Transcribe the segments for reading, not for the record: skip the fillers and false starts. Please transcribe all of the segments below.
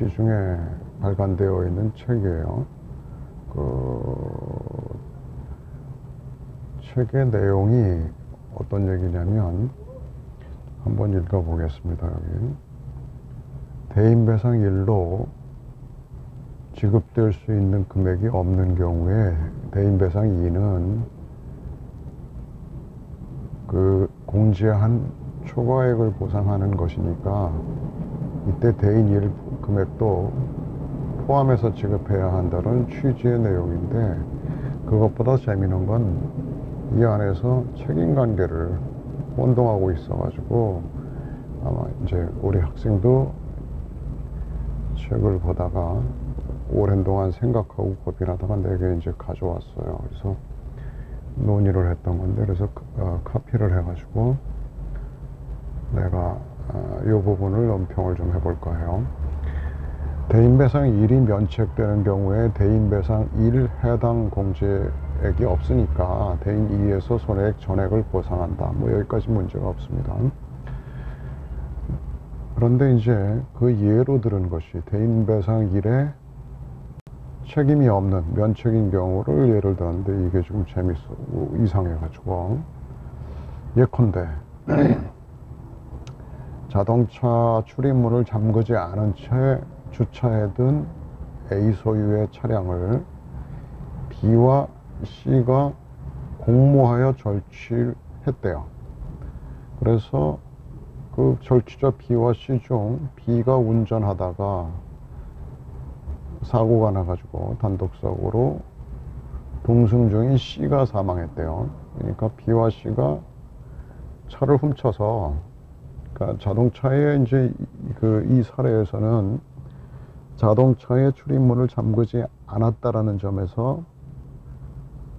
시중에 발간되어 있는 책이에요. 책의 내용이 어떤 얘기냐면 한번 읽어보겠습니다. 여기 대인배상 1로 지급될 수 있는 금액이 없는 경우에 대인배상 2는 그 공제한 초과액을 보상하는 것이니까 이때 대인 1 금액도 포함해서 지급해야 한다는 취지의 내용인데, 그것보다 재미있는 건 이 안에서 책임관계를 혼동하고 있어가지고 아마 이제 우리 학생도 책을 보다가 오랜 동안 생각하고 고민하다가 내게 이제 가져왔어요. 그래서 논의를 했던 건데, 그래서 카피를 해가지고 내가 이 부분을 논평을 좀 해볼까 해요. 대인배상 1이 면책되는 경우에 대인배상 1 해당 공제액이 없으니까 대인 2에서 손해액 전액을 보상한다. 뭐 여기까지 문제가 없습니다. 그런데 이제 그 예로 들은 것이 대인배상 1에 책임이 없는 면책인 경우를 예를 들었는데, 이게 좀 이상해가지고 예컨대 자동차 출입문을 잠그지 않은 채 주차해 둔 A 소유의 차량을 B와 C가 공모하여 절취했대요. 그래서 그 절취자 B와 C 중 B가 운전하다가 사고가 나가지고 단독사고로 동승 중인 C가 사망했대요. 그러니까 B와 C가 차를 훔쳐서, 그러니까 자동차에 이제 이 사례에서는 자동차의 출입문을 잠그지 않았다라는 점에서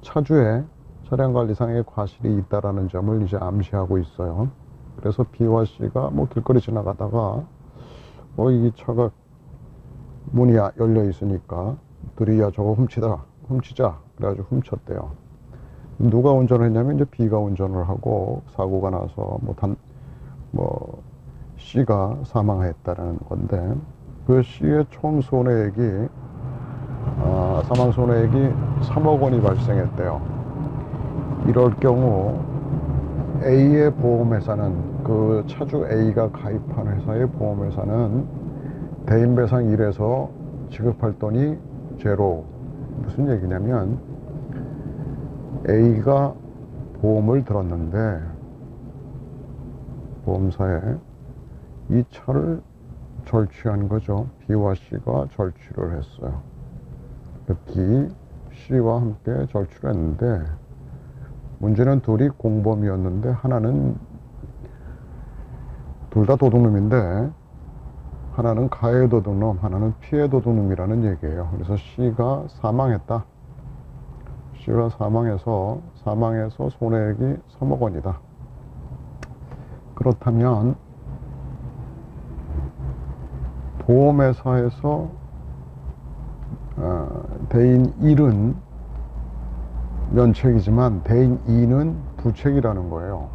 차주의 차량관리상의 과실이 있다라는 점을 이제 암시하고 있어요. 그래서 B와 C가 뭐 길거리 지나가다가 이 차가 문이 열려 있으니까 둘이 야 저거 훔치자 그래가지고 훔쳤대요. 누가 운전을 했냐면 이제 B가 운전을 하고 사고가 나서 C가 사망했다는 건데, 그 C의 총 손해액이 사망 손해액이 3억 원이 발생했대요. 이럴 경우 A의 보험회사는, 그 차주 A가 가입한 회사의 보험회사는 대인배상 1에서 지급할 돈이 제로. 무슨 얘기냐면 A가 보험을 들었는데 보험사에 이 차를 절취한 거죠. B와 C가 절취를 했어요. B, C와 함께 절취를 했는데, 문제는 둘이 공범이었는데 하나는, 둘 다 도둑놈인데 하나는 가해 도둑놈, 하나는 피해 도둑놈이라는 얘기예요. 그래서 C가 사망했다. C가 사망해서 손해액이 3억 원이다. 그렇다면 보험회사에서 대인 1은 면책이지만 대인 2는 부책이라는 거예요.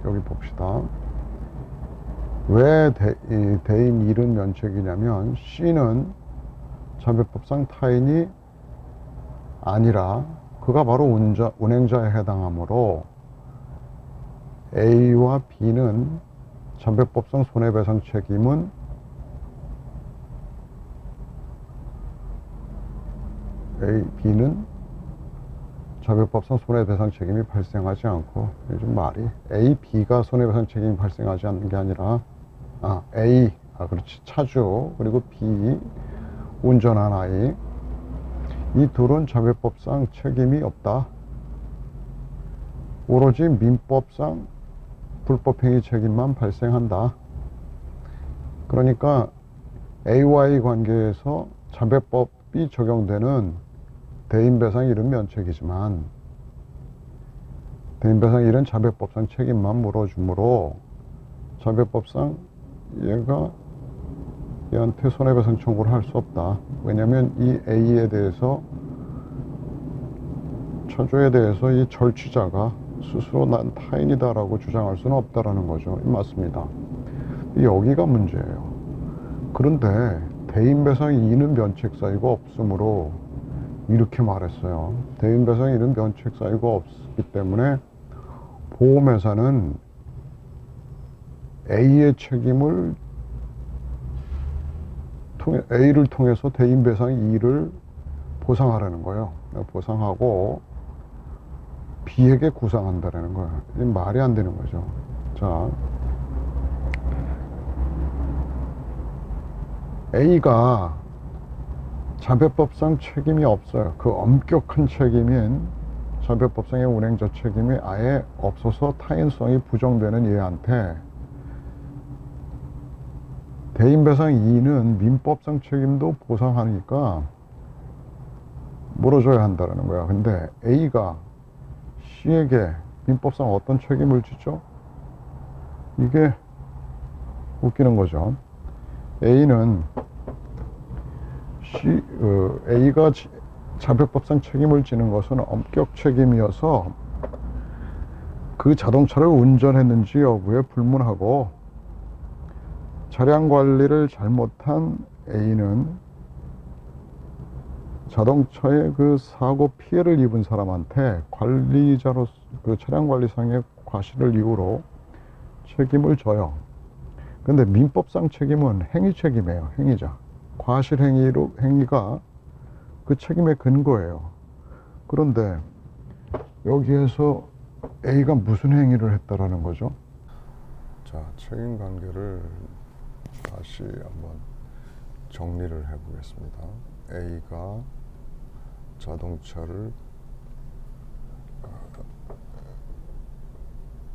여기 봅시다. 왜 대인 1은 면책이냐면 C는 자배법상 타인이 아니라 그가 바로 운행자에 해당하므로 A와 B는 자배법상 손해배상 책임은 B는 자배법상 손해배상 책임이 발생하지 않고, 요즘 말이 A, B가 손해배상 책임이 발생하지 않는 게 아니라 그렇지, 차주 그리고 B 운전한 아이, 이 둘은 자배법상 책임이 없다. 오로지 민법상 불법행위 책임만 발생한다. 그러니까 A와의 관계에서 자배법이 적용되는 대인배상 1은 면책이지만 대인배상 1은 자배법상 책임만 물어주므로 자배법상 얘한테 손해배상 청구를 할 수 없다. 왜냐하면 이 A에 대해서, 차주에 대해서 이 절취자가 스스로 난 타인이다라고 주장할 수는 없다라는 거죠. 맞습니다. 여기가 문제예요. 그런데 대인배상 2는 면책 사유가 없으므로 이렇게 말했어요. 대인배상 2는 면책 사유가 없기 때문에 보험회사는 A의 책임을 A를 통해서 대인배상 2를 보상하라는 거예요. 보상하고 B에게 구상한다라는 거예요. 이 말이 안 되는 거죠. 자, A가 자배법상 책임이 없어요. 그 엄격한 책임인 자배법상의 운행자 책임이 아예 없어서 타인성이 부정되는 얘한테 대인배상 2는 민법상 책임도 보상하니까 물어줘야 한다는 거야. 근데 A가 C에게 민법상 어떤 책임을 지죠? 이게 웃기는 거죠. A는 A가 자배법상 책임을 지는 것은 엄격 책임이어서 그 자동차를 운전했는지 여부에 불문하고 차량 관리를 잘못한 A는 자동차의 그 사고 피해를 입은 사람한테 관리자로서 그 차량 관리상의 과실을 이유로 책임을 져요. 근데 민법상 책임은 행위 책임이에요. 행위자. 과실 행위가 그 책임의 근거예요. 그런데 여기에서 A가 무슨 행위를 했다라는 거죠? 자, 책임 관계를 다시 한번 정리를 해 보겠습니다. A가 자동차를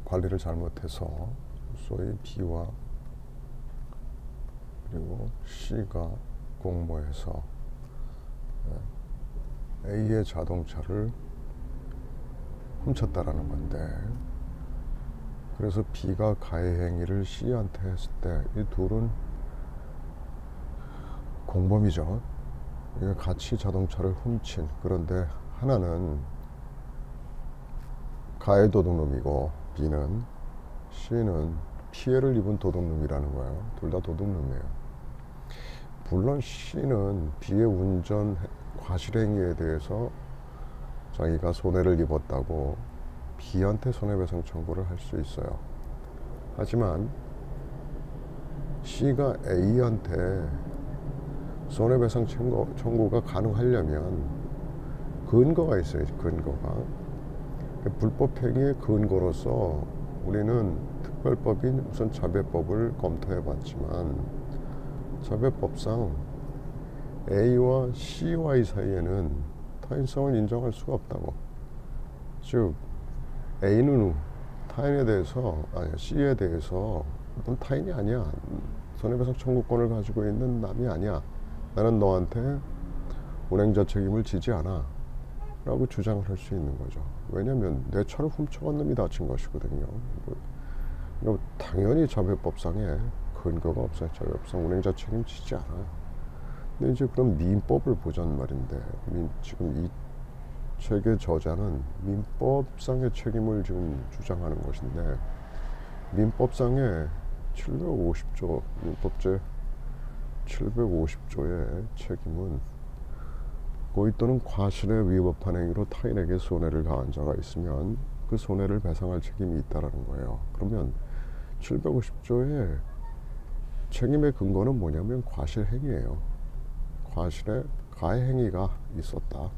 관리를 잘못해서 소위 B와 그리고 C가 공모해서 A의 자동차를 훔쳤다라는 건데, 그래서 B가 가해 행위를 C한테 했을 때 이 둘은 공범이죠. 같이 자동차를 훔친. 그런데 하나는 가해 도둑놈이고 B는 C는 피해를 입은 도둑놈이라는 거예요. 둘 다 도둑놈이에요. 물론 C는 B의 운전 과실 행위에 대해서 자기가 손해를 입었다고 B한테 손해배상 청구를 할 수 있어요. 하지만 C가 A한테 손해배상 청구가 가능하려면 근거가 있어야지. 근거가. 불법 행위의 근거로서 우리는 특별법인 우선 자배법을 검토해 봤지만, 자배법상 A와 C와의 사이에는 타인성을 인정할 수가 없다고. 즉 A는 타인에 대해서, 아니 C에 대해서 넌 타인이 아니야, 손해배상 청구권을 가지고 있는 남이 아니야, 나는 너한테 운행자 책임을 지지 않아 라고 주장을 할 수 있는 거죠. 왜냐하면 내 차를 훔쳐간 놈이 다친 것이거든요. 당연히 자배법상에 근거가 없어요. 자배법상 운행자 책임 지지 않아요. 근데 이제 그럼 민법을 보자는 말인데, 지금 이 책의 저자는 민법상의 책임을 지금 주장하는 것인데, 민법상의 750조, 민법제 750조의 책임은 고의 또는 과실에 위법한 행위로 타인에게 손해를 가한 자가 있으면 그 손해를 배상할 책임이 있다라는 거예요. 그러면 750조의 책임의 근거는 뭐냐면 과실 행위예요. 과실에 가해 행위가 있었다.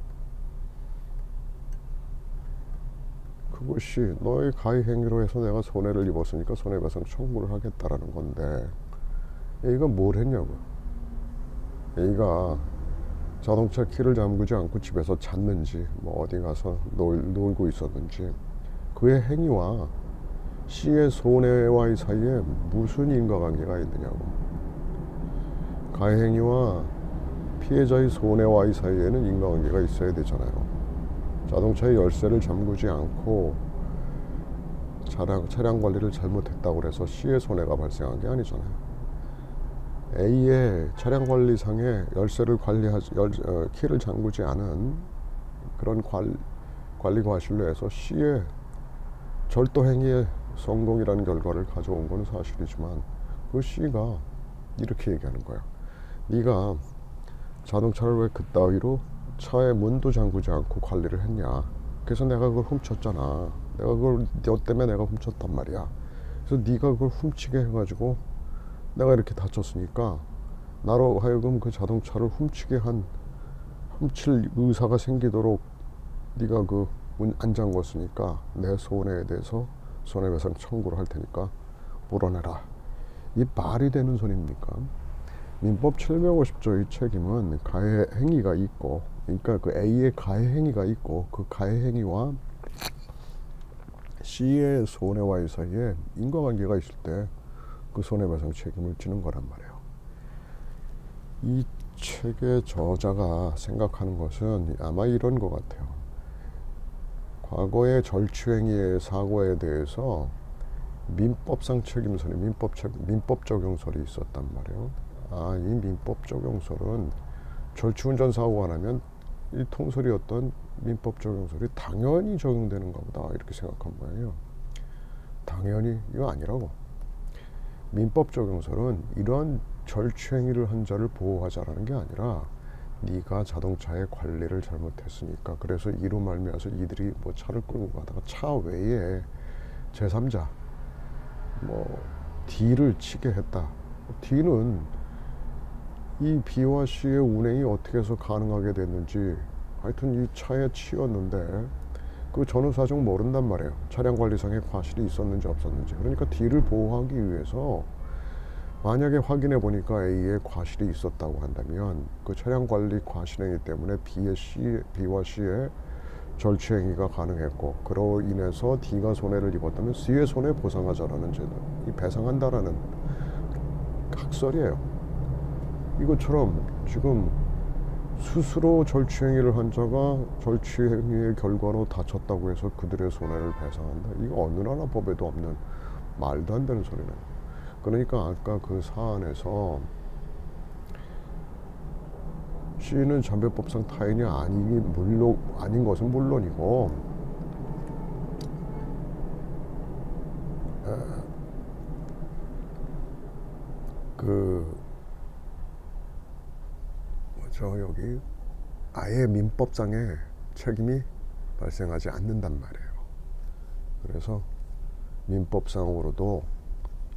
그것이 너의 가해 행위로 해서 내가 손해를 입었으니까 손해배상 청구를 하겠다라는 건데, A가 뭘 했냐고. A가 자동차 키를 잠그지 않고 집에서 잤는지, 뭐 어디 가서 놀고 있었는지, 그의 행위와 C의 손해와의 사이에 무슨 인과관계가 있느냐고. 가해 행위와 피해자의 손해와의 사이에는 인과관계가 있어야 되잖아요. 자동차의 열쇠를 잠그지 않고 차량 관리를 잘못했다고 해서 C의 손해가 발생한 게 아니잖아요. A의 차량 관리상에 열쇠를 키를 잠그지 않은 그런 관리 과실로 해서 C의 절도 행위의 성공이라는 결과를 가져온 건 사실이지만, 그 C가 이렇게 얘기하는 거예요. 네가 자동차를 왜 그따위로 차에 문도 잠그지 않고 관리를 했냐. 그래서 내가 그걸 훔쳤잖아. 내가 그걸 너 때문에 내가 훔쳤단 말이야. 그래서 네가 그걸 훔치게 해가지고 내가 이렇게 다쳤으니까 나로 하여금 그 자동차를 훔칠 의사가 생기도록 네가 그 문 안 잠궜으니까 내 손해에 대해서 손해배상 청구를 할 테니까 물어내라. 이 말이 되는 소리입니까? 민법 750조의 책임은 가해 행위가 있고, 그러니까 그 A의 가해 행위가 있고 그 가해 행위와 C의 손해와의 사이에 인과관계가 있을 때 그 손해배상 책임을 지는 거란 말이에요. 이 책의 저자가 생각하는 것은 아마 이런 것 같아요. 과거의 절취행위의 사고에 대해서 민법상 책임설이 민법 적용설이 있었단 말이에요. 이 민법 적용설은 절취운전 사고가 나면 이 통설이었던 민법 적용설이 당연히 적용되는가 보다 이렇게 생각한 거예요. 당연히 이거 아니라고. 민법 적용설은 이런 절취행위를 한 자를 보호하자라는 게 아니라 네가 자동차의 관리를 잘못했으니까 그래서 이로 말미암아서 이들이 뭐 차를 끌고 가다가 차 외에 제3자 뭐 D를 치게 했다. D는 이 B와 C의 운행이 어떻게 해서 가능하게 됐는지 하여튼 이 차에 치였는데 그 전후 사정 모른단 말이에요. 차량 관리상의 과실이 있었는지 없었는지. 그러니까 D를 보호하기 위해서 만약에 확인해 보니까 A의 과실이 있었다고 한다면 그 차량 관리 과실행위 때문에 B와 C의 절취행위가 가능했고 그로 인해서 D가 손해를 입었다면 C의 손해 보상하자라는 제도, 이 배상한다라는 학설이에요. 이것처럼 지금 스스로 절취행위를 한 자가 절취행위의 결과로 다쳤다고 해서 그들의 손해를 배상한다. 이거 어느 나라 법에도 없는 말도 안 되는 소리네. 그러니까 아까 그 사안에서 C는 자배법상 타인이 아닌 것은 물론이고 여기 아예 민법상의 책임이 발생하지 않는단 말이에요. 그래서 민법상으로도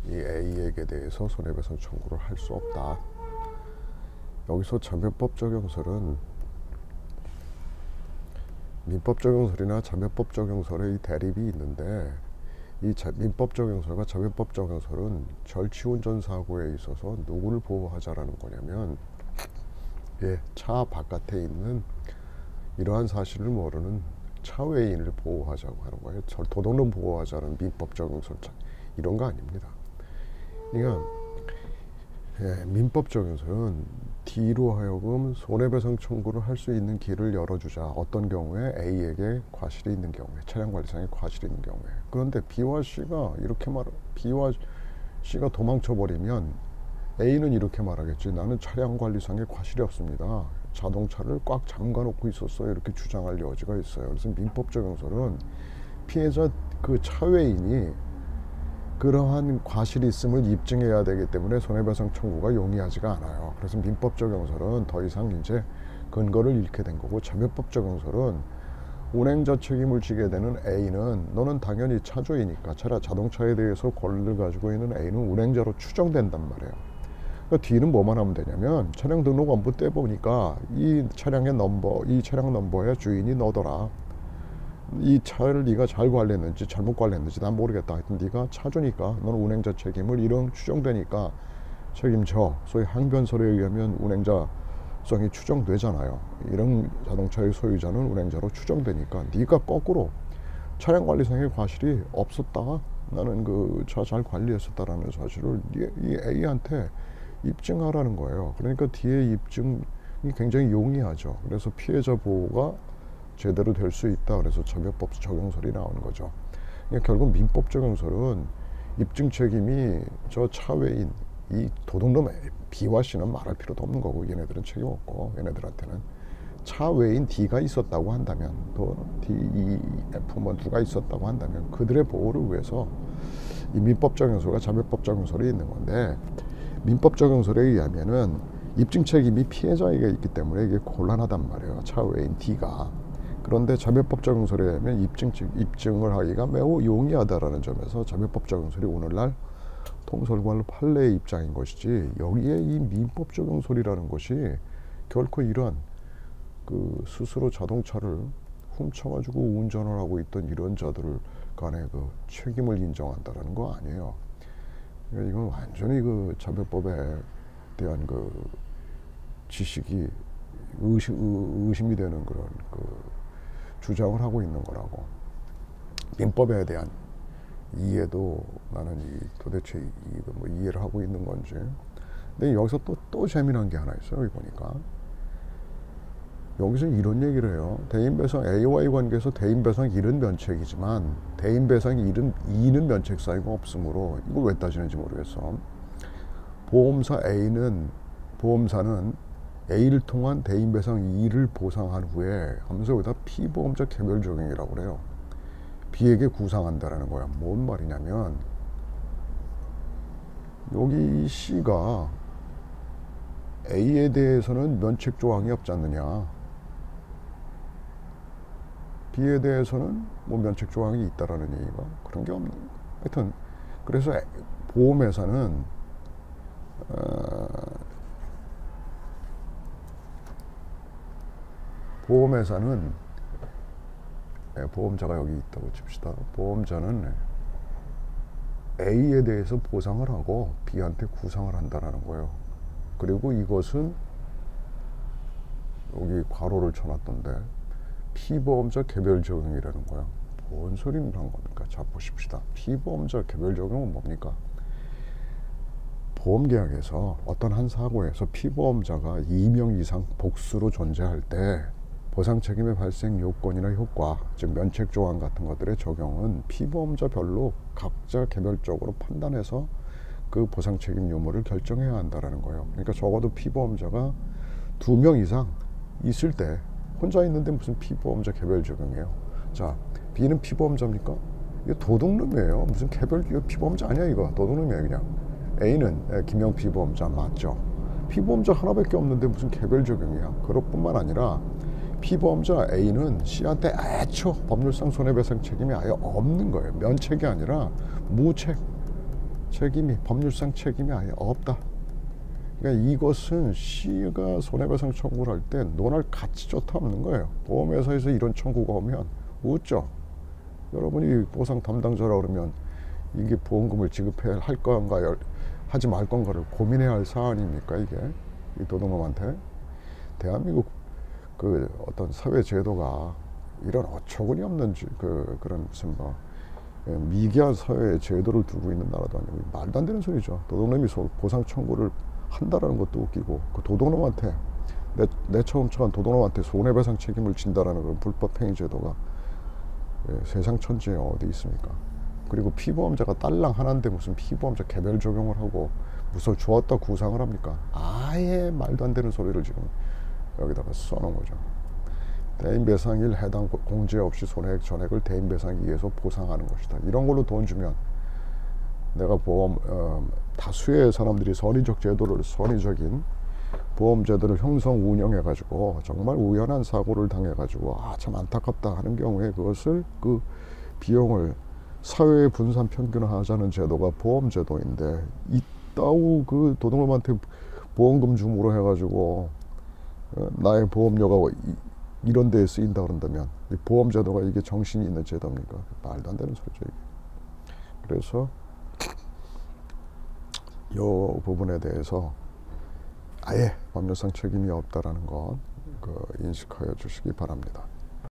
이 A에게 대해서 손해배상 청구를 할 수 없다. 여기서 자배법 적용설은 민법 적용설이나 자배법 적용설의 이 대립이 있는데 이 민법 적용설과 자배법 적용설은 절취운전 사고에 있어서 누구를 보호하자라는 거냐면 차 바깥에 있는 이러한 사실을 모르는 차외인을 보호하자고 하는 거예요. 도둑놈 보호하자는 민법 적용설 이런 거 아닙니다. 그러니까 민법 적용설은 D로 하여금 손해배상 청구를 할 수 있는 길을 열어주자. 어떤 경우에 A에게 과실이 있는 경우에, 차량관리상의 과실이 있는 경우에. 그런데 B와 C가 도망쳐버리면 A는 이렇게 말하겠지. 나는 차량관리상의 과실이 없습니다. 자동차를 꽉 잠가놓고 있었어요. 이렇게 주장할 여지가 있어요. 그래서 민법 적용설은 피해자 그 차외인이 그러한 과실이 있음을 입증해야 되기 때문에 손해배상 청구가 용이하지가 않아요. 그래서 민법 적용설은 더 이상 이제 근거를 잃게 된 거고, 자배법 적용설은 운행자 책임을 지게 되는 A는 너는 당연히 차주이니까 자동차에 대해서 권리를 가지고 있는 A는 운행자로 추정된단 말이에요. 그러니까 D는 뭐만 하면 되냐면 차량 등록원부 떼보니까 이 차량 넘버의 주인이 너더라. 이 차를 네가 잘 관리했는지 잘못 관리했는지 난 모르겠다. 하여튼 네가 차주니까 너는 운행자 책임을 이런 추정되니까 책임져. 소위 항변설에 의하면 운행자성이 추정되잖아요. 이런 자동차의 소유자는 운행자로 추정되니까 네가 거꾸로 차량 관리상의 과실이 없었다, 나는 그 차 잘 관리했었다라는 사실을 이 A한테 입증하라는 거예요. 그러니까 D의 입증이 굉장히 용이하죠. 그래서 피해자 보호가 제대로 될 수 있다. 그래서 자배법 적용설이 나오는 거죠. 그러니까 결국 민법 적용설은 입증 책임이 저 차외인 이 도둑놈 B와 C는 말할 필요도 없는 거고, 얘네들은 책임 없고, 얘네들한테는 차외인 D가 있었다고 한다면, 또 D, E, F 뭐 누가 있었다고 한다면 그들의 보호를 위해서 이 민법 적용설과 자배법 적용설이 있는 건데, 민법 적용설에 의하면은 입증 책임이 피해자에게 있기 때문에 이게 곤란하단 말이에요. 차후에인 D가. 그런데 자별법 적용설에 의하면 입증을 하기가 매우 용이하다라는 점에서 자별법 적용설이 오늘날 통설관로 판례의 입장인 것이지, 여기에 이 민법 적용설이라는 것이 결코 이러한 그 스스로 자동차를 훔쳐가지고 운전을 하고 있던 이런 자들 간의 그 책임을 인정한다라는 거 아니에요. 그러니까 이건 완전히 그 자별법에 대한 그 지식이 의심이 되는 그런 그 주장을 하고 있는 거라고. 민법에 대한 이해도 나는 도대체 뭐 이해를 하고 있는 건지. 근데 여기서 또 재미난 게 하나 있어요. 여기 보니까 여기서 이런 얘기를 해요. 대인배상 A와의 관계에서 대인배상 1은 면책이지만 대인배상 2는 면책 사유가 없으므로 이걸 왜 따지는지 모르겠어. 보험사는 A를 통한 대인배상 2를 보상한 후에 하면서 여기다 피보험자 개별 적용이라고 그래요. B에게 구상한다라는 거야. 뭔 말이냐면 여기 C가 A에 대해서는 면책 조항이 없지 않느냐, B에 대해서는 뭐 면책 조항이 있다라는 얘기가 그런 게 없는. 하여튼 그래서 보험회사는 보험자가 여기 있다고 칩시다. 보험자는 A에 대해서 보상을 하고 B한테 구상을 한다라는 거예요. 그리고 이것은 여기 괄호를 쳐놨던데 피보험자 개별 적용이라는 거야. 뭔 소리를 한 겁니까? 자, 보십시다. 피보험자 개별 적용은 뭡니까? 보험계약에서 어떤 한 사고에서 피보험자가 2명 이상 복수로 존재할 때 보상책임의 발생 요건이나 효과, 즉 면책 조항 같은 것들의 적용은 피보험자별로 각자 개별적으로 판단해서 그 보상책임 유무를 결정해야 한다는 거예요. 그러니까 적어도 피보험자가 2명 이상 있을 때 혼자 있는데 무슨 피보험자 개별 적용이에요. 자, B는 피보험자입니까? 이거 도둑놈이에요. 무슨 개별, 이거 피보험자 아니야 이거. 도둑놈이에요 그냥. A는 김영 피보험자 맞죠. 피보험자 하나밖에 없는데 무슨 개별 적용이야. 그럴 뿐만 아니라 피보험자 A는 C한테 애초 법률상 손해배상 책임이 아예 없는 거예요. 면책이 아니라 무책 책임이, 법률상 책임이 아예 없다. 그러니까 이것은 C가 손해배상 청구를 할 때 논할 가치조차 없는 거예요. 보험회사에서 이런 청구가 오면 웃죠. 여러분이 보상 담당자라 그러면 이게 보험금을 지급해야 할 건가 하지 말 건가를 고민해야 할 사안입니까 이게? 이 도둑놈한테. 대한민국 그 어떤 사회 제도가 이런 어처구니 없는 그런 무슨 뭐 미개한 사회의 제도를 두고 있는 나라도 아니고 말도 안 되는 소리죠. 도둑놈이 보상 청구를 한다라는 것도 웃기고, 그 도둑놈한테 내 처음 처한 도둑놈한테 손해배상 책임을 진다라는 그런 불법 행위 제도가 세상 천지에 어디 있습니까? 그리고 피보험자가 딸랑 하나인데 무슨 피보험자 개별 적용을 하고 무슨 주었다 구상을 합니까? 아예 말도 안 되는 소리를 지금 여기다가 써놓은 거죠. 대인배상1 해당 공제 없이 손해액 전액을 대인배상 2에서 보상하는 것이다. 이런 걸로 돈 주면 내가 다수의 사람들이 선의적인 보험제도를 형성 운영해가지고 정말 우연한 사고를 당해가지고 참 안타깝다 하는 경우에 그것을 그 비용을 사회의 분산 평균화하자는 제도가 보험제도인데, 이따우 그 도둑놈한테 보험금 주무로 해가지고 나의 보험료가 이런 데에 쓰인다 그런다면 이 보험제도가 이게 정신이 있는 제도입니까? 말도 안 되는 소리죠 이게. 그래서 이 부분에 대해서 아예 법률상 책임이 없다라는 것 인식하여 주시기 바랍니다.